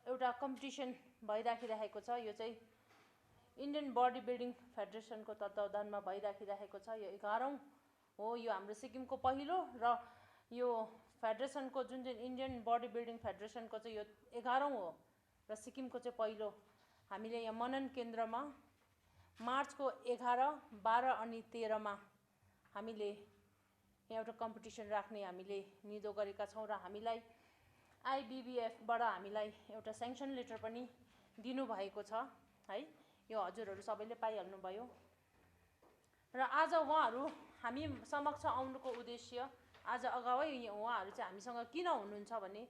एउटा कम्पिटिसन भइराखिरहेको छ। यो चाहिँ इन्डियन बडी बिल्डिङ फेडरेसनको तत्त्वावधानमा भइराखिरहेको छ। यो 11औं हो। यो हाम्रो सिक्किमको पहिलो र यो फेडरेसनको जुन चाहिँ इन्डियन बडी बिल्डिङ फेडरेसनको चाहिँ यो 11औं हो र सिक्किमको चाहिँ पहिलो। हामीले यहाँ मनन केन्द्रमा मार्चको 11, 12 अनि 13 मा हामीले एउटा कम्पिटिसन राख्ने हामीले निधो गरेका छौँ र हामीलाई आइबिबिएफबाट हामीलाई एउटा स्याङ्सन लेटर पनि दिनुभएको छ है। यो हजुरहरू सबैले पाइहाल्नुभयो। र आज उहाँहरू हामी समक्ष आउनुको उद्देश्य, आज अगावै उहाँहरू चाहिँ हामीसँग किन हुनुहुन्छ भने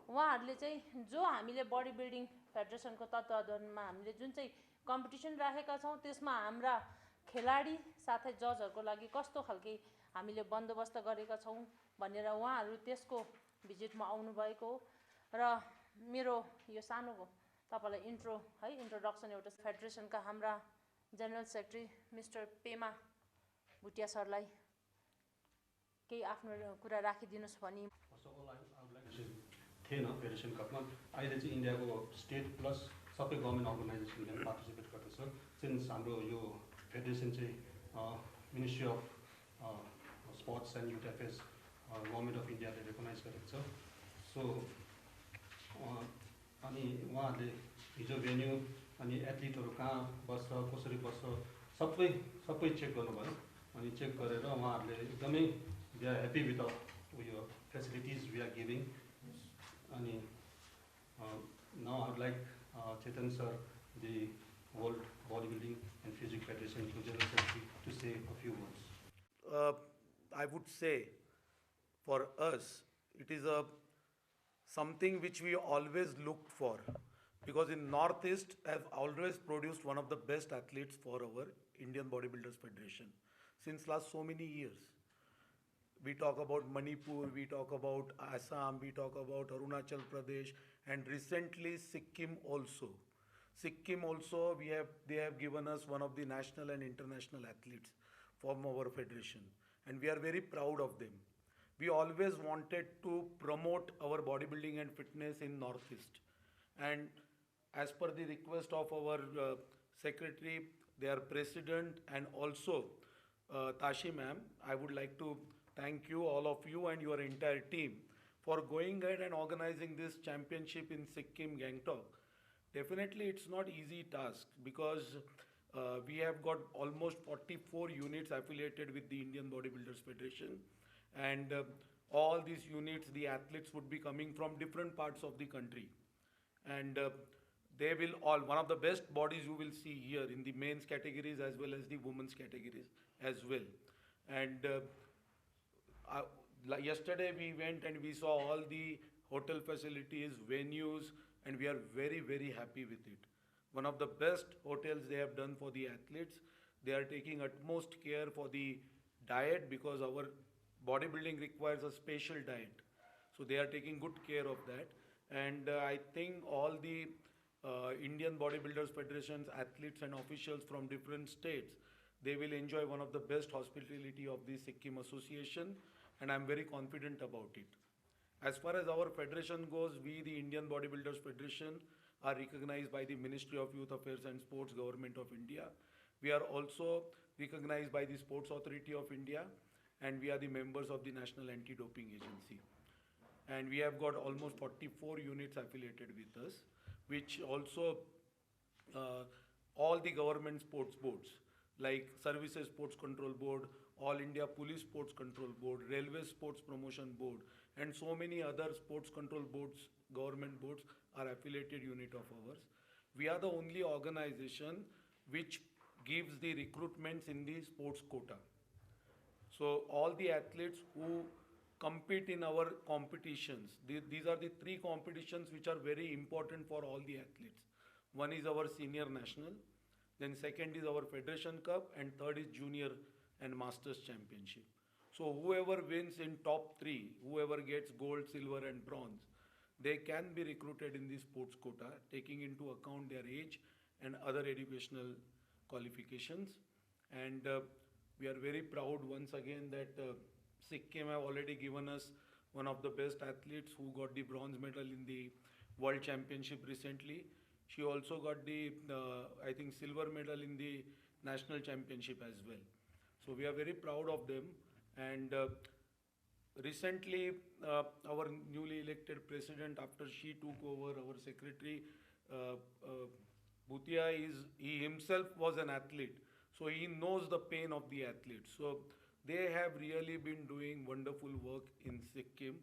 उहाँहरूले चाहिँ जो हामीले बडी बिल्डिङ फेडरेसनको तत्त्वावधानमा हामीले जुन चाहिँ कम्पिटिसन राखेका छौँ त्यसमा हाम्रा खेलाडी साथै जजहरूको लागि कस्तो खालके हामीले बन्दोबस्त गरेका छौँ भनेर उहाँहरू त्यसको भिजिटमा आउनुभएको हो। र मेरो यो सानो तपाईँलाई इन्ट्रोडक्सन एउटा फेडरेसनका हाम्रा general secretary mister Pema Bhutia सरलाई केही आफ्नो कुरा राखिदिनुहोस् भनी। थिएन फेडरेसन कपमा, अहिले चाहिँ इन्डियाको स्टेट प्लस सबै गभर्मेन्ट अर्गनाइजेसनले पार्टिसिपेट गर्दैछ। सिन्स हाम्रो यो फेडरेसन चाहिँ ministry of sports end youth affairs government of इन्डियाले रेकगनाइज गरेको छ। सो अनि उहाँहरूले हिजो भेन्यू अनि एथलिटहरू कहाँ बस्छ कसरी बस्छ सबै चेक गर्नुभयो। अनि चेक गरेर उहाँहरूले एकदमै दे आर ह्याप्पी विथ उयो फेसिलिटिज वी आर गिभिङ। अनि now I would like Chetan sir, the World Bodybuilding and Physique Federation General Secretary, to say a few words. I would say for us it is something which we always looked for, because in Northeast have always produced one of the best athletes for our Indian Bodybuilders Federation since last so many years. We talk about Manipur, we talk about Assam, we talk about Arunachal Pradesh, and recently Sikkim also. Sikkim also, they have given us one of the national and international athletes from our federation, and we are very proud of them. We always wanted to promote our bodybuilding and fitness in Northeast, and as per the request of our secretary, their president, and also Tashi ma'am, I would like to thank you, all of you and your entire team, for going ahead and organizing this championship in Sikkim, Gangtok. Definitely it's not easy task, because we have got almost 44 units affiliated with the Indian Bodybuilders Federation, and all these units, the athletes would be coming from different parts of the country, and they will all, one of the best bodies you will see here in the men's categories as well as the women's categories as well. And yesterday we went and we saw all the hotel facilities, venues, and we are very, very happy with it. One of the best hotels they have done for the athletes. They are taking utmost care for the diet, because our bodybuilding requires a special diet. So they are taking good care of that. And I think all the Indian Bodybuilders Federations, athletes and officials from different states, they will enjoy one of the best hospitality of the Sikkim Association, and I am very confident about it. As far as our federation goes, we, the Indian Bodybuilders Federation, are recognized by the Ministry of Youth Affairs and Sports, Government of India. We are also recognized by the Sports Authority of India, and we are the members of the National Anti-Doping Agency. And we have got almost 44 units affiliated with us, which also all the government sports boards, like Services Sports Control Board, All India Police Sports Control Board, Railway Sports Promotion Board, and so many other sports control boards, government boards, are affiliated unit of ours. We are the only organization which gives the recruitments in the sports quota. So all the athletes who compete in our competitions, these are the three competitions which are very important for all the athletes. One is our senior national, then second is our Federation Cup, and third is junior and masters championship. So whoever wins in top three, whoever gets gold, silver and bronze, they can be recruited in the sports quota, taking into account their age and other educational qualifications. And we are very proud once again that Sikkim have already given us one of the best athletes who got the bronze medal in the World Championship recently. She also got the, I think, silver medal in the National Championship as well. So we are very proud of them. And recently, our newly elected president, after she took over, our secretary, Bhutia, he himself was an athlete. So he knows the pain of the athletes. So they have really been doing wonderful work in Sikkim.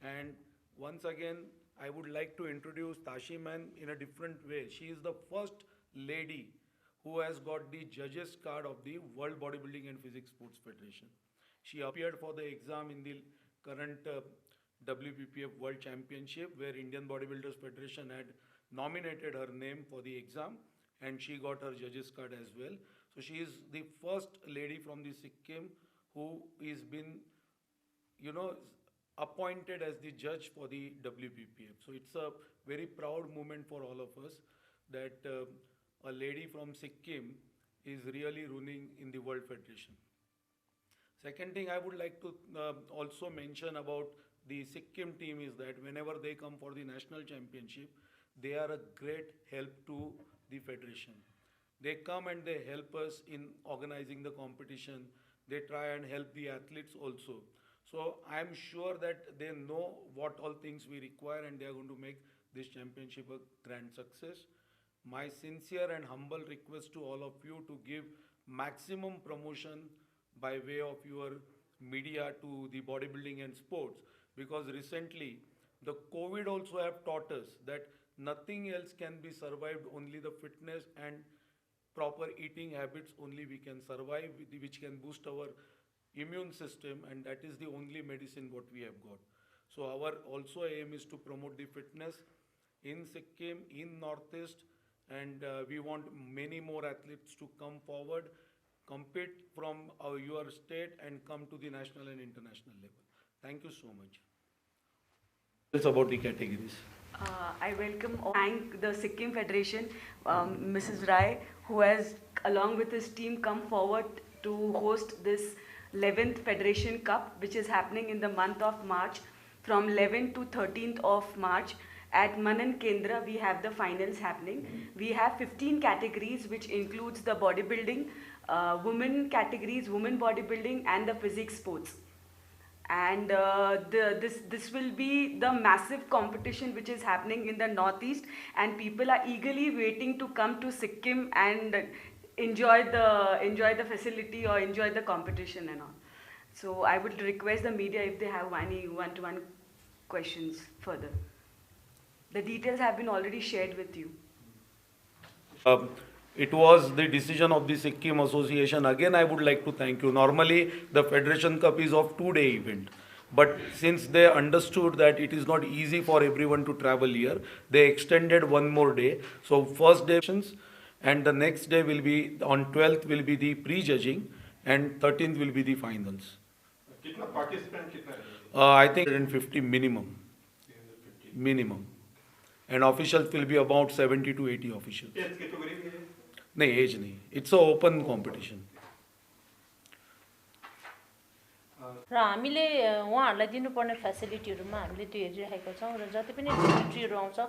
And once again, I would like to introduce Tashiman in a different way. She is the first lady who has got the judges card of the World Bodybuilding and Physics Sports Federation. She appeared for the exam in the current WBPF World Championship, where Indian Bodybuilders Federation had nominated her name for the exam, and she got her judges card as well. So she is the first lady from the Sikkim who is been, appointed as the judge for the WBPF. So it's a very proud moment for all of us that a lady from Sikkim is really ruling in the World Federation. Second thing I would like to also mention about the Sikkim team is that whenever they come for the national championship, they are a great help to the federation. They come and they help us in organizing the competition. They try and help the athletes also. So I am sure that they know what all things we require, and they are going to make this championship a grand success. My sincere and humble request to all of you to give maximum promotion by way of your media to the bodybuilding and sports, because recently the COVID also have taught us that nothing else can be survived, only the fitness and proper eating habits only we can survive, which can boost our immune system, and that is the only medicine what we have got. So our also aim is to promote the fitness in Sikkim, in Northeast, and we want many more athletes to come forward, compete from your state and come to the national and international level. Thank you so much. It's about the categories. I welcome or thank the Sikkim Federation, Mrs. Rai, who has along with his team come forward to host this 11th Federation Cup, which is happening in the month of March. From 11th to 13th of March at Manan Kendra, we have the finals happening. We have 15 categories, which includes the bodybuilding, women categories, women bodybuilding, and the physics sports. And this will be the massive competition which is happening in the Northeast, and people are eagerly waiting to come to Sikkim and enjoy the facility or enjoy the competition and all. So I would request the media if they have any one-to-one questions further. The details have been already shared with you. It was the decision of the Sikkim Association. Again, I would like to thank you. Normally, the Federation Cup is of 2-day event. But since they understood that it is not easy for everyone to travel here, they extended one more day. So first day, and the next day will be, on 12th will be the pre-judging, and 13th will be the finals. I think 150 minimum. Minimum. And officials will be about 70 to 80 officials. No age nahi. It's an open competition. र हामीले उहाँहरूलाई दिनुपर्ने फेसिलिटीहरुमा हामीले त्यो हेरिरहेका छौं र जति पनि सेक्रेटरीहरु आउँछ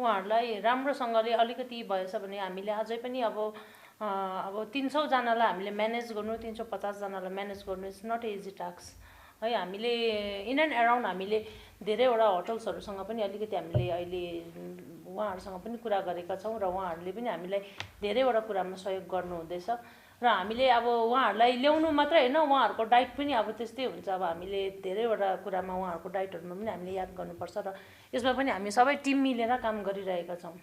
उहाँहरूलाई राम्रोसँगले अलिकति भएछ भने हामीले अझै पनि अब 300 जनालाई हामीले म्यानेज गर्नु 350 जनालाई म्यानेज गर्नु इज नट इजी टास्क है। हामीले इन एन्ड अराउन्ड हामीले धेरैवटा होटल्सहरुसँग पनि अलिकति हामीले अहिले उहाँहरुसँग पनि कुरा गरेका छौं र उहाँहरुले पनि हामीलाई धेरैवटा कुरामा सहयोग गर्नु हुँदैछ र हामीले अब उहाँहरुलाई ल्याउनु मात्रै हैन उहाँहरुको डाइट पनि अब त्यस्तै हुन्छ। अब हामीले धेरैवटा कुरामा उहाँहरुको डाइटहरुमा पनि हामीले याद गर्नुपर्छ र यसमा पनि हामी सबै टिम मिलेर काम गरिरहेका छौं।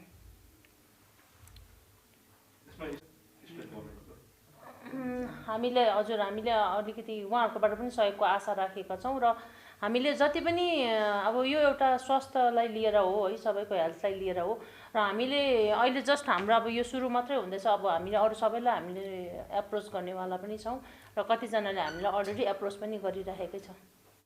हामीले हजुर हामीले अलिकति उहाँहरुकोबाट पनि सहयोगको आशा राखेका छौं र हामीले जति पनि अब यो एउटा स्वास्थ्यलाई लिएर हो है, सबैको हेल्थलाई लिएर हो र हामीले अहिले जस्ट हाम्रो अब यो सुरु मात्रै हुँदैछ। अब हामीले अरु सबैलाई हामीले एप्रोच गर्नेवाला पनि छौं र कति जनाले हामीलाई अलरेडी एप्रोच पनि गरिरहेकै छ।